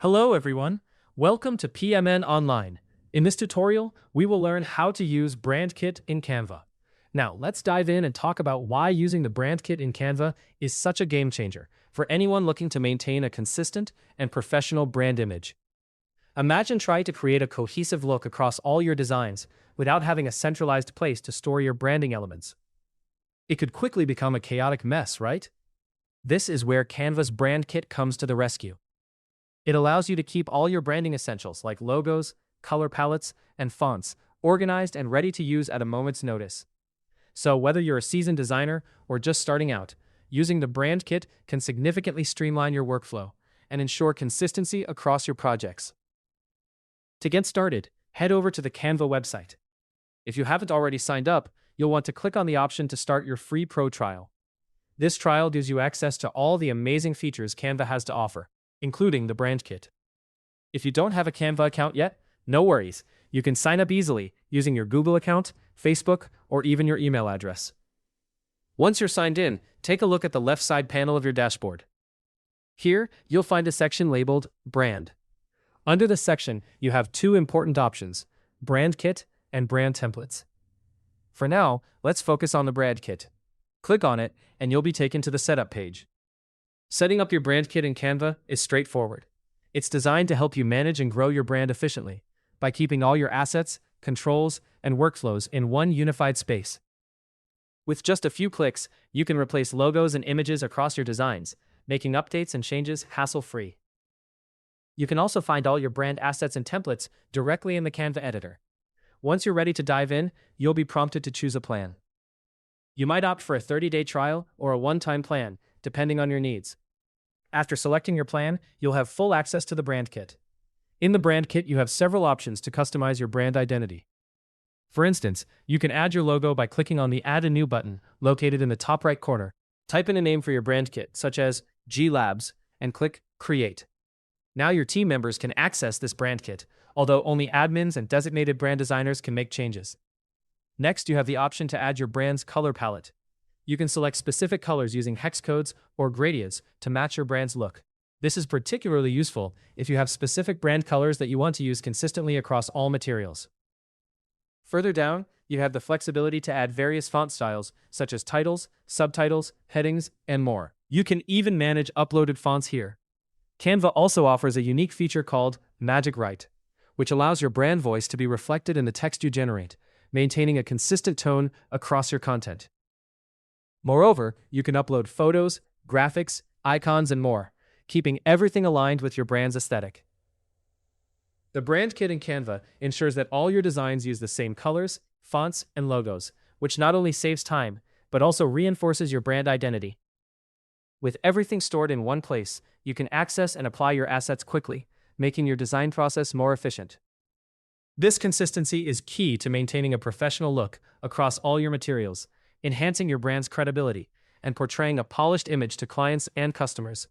Hello everyone, welcome to PMN Online. In this tutorial, we will learn how to use Brand Kit in Canva. Now, let's dive in and talk about why using the Brand Kit in Canva is such a game changer for anyone looking to maintain a consistent and professional brand image. Imagine trying to create a cohesive look across all your designs without having a centralized place to store your branding elements. It could quickly become a chaotic mess, right? This is where Canva's Brand Kit comes to the rescue. It allows you to keep all your branding essentials like logos, color palettes, and fonts organized and ready to use at a moment's notice. So whether you're a seasoned designer or just starting out, using the Brand Kit can significantly streamline your workflow and ensure consistency across your projects. To get started, head over to the Canva website. If you haven't already signed up, you'll want to click on the option to start your free pro trial. This trial gives you access to all the amazing features Canva has to offer, including the Brand Kit. If you don't have a Canva account yet, no worries. You can sign up easily using your Google account, Facebook, or even your email address. Once you're signed in, take a look at the left side panel of your dashboard. Here, you'll find a section labeled Brand. Under this section, you have two important options, Brand Kit and Brand Templates. For now, let's focus on the Brand Kit. Click on it, and you'll be taken to the setup page. Setting up your Brand Kit in Canva is straightforward. It's designed to help you manage and grow your brand efficiently by keeping all your assets, controls, and workflows in one unified space. With just a few clicks, you can replace logos and images across your designs, making updates and changes hassle-free. You can also find all your brand assets and templates directly in the Canva editor. Once you're ready to dive in, you'll be prompted to choose a plan. You might opt for a 30-day trial or a one-time plan, depending on your needs. After selecting your plan, you'll have full access to the Brand Kit. In the Brand Kit, you have several options to customize your brand identity. For instance, you can add your logo by clicking on the Add a New button located in the top right corner. Type in a name for your Brand Kit, such as G Labs, and click Create. Now your team members can access this Brand Kit, although only admins and designated brand designers can make changes. Next, you have the option to add your brand's color palette. You can select specific colors using hex codes or gradients to match your brand's look. This is particularly useful if you have specific brand colors that you want to use consistently across all materials. Further down, you have the flexibility to add various font styles, such as titles, subtitles, headings, and more. You can even manage uploaded fonts here. Canva also offers a unique feature called Magic Write, which allows your brand voice to be reflected in the text you generate, maintaining a consistent tone across your content. Moreover, you can upload photos, graphics, icons, and more, keeping everything aligned with your brand's aesthetic. The Brand Kit in Canva ensures that all your designs use the same colors, fonts, and logos, which not only saves time, but also reinforces your brand identity. With everything stored in one place, you can access and apply your assets quickly, making your design process more efficient. This consistency is key to maintaining a professional look across all your materials, enhancing your brand's credibility, and portraying a polished image to clients and customers.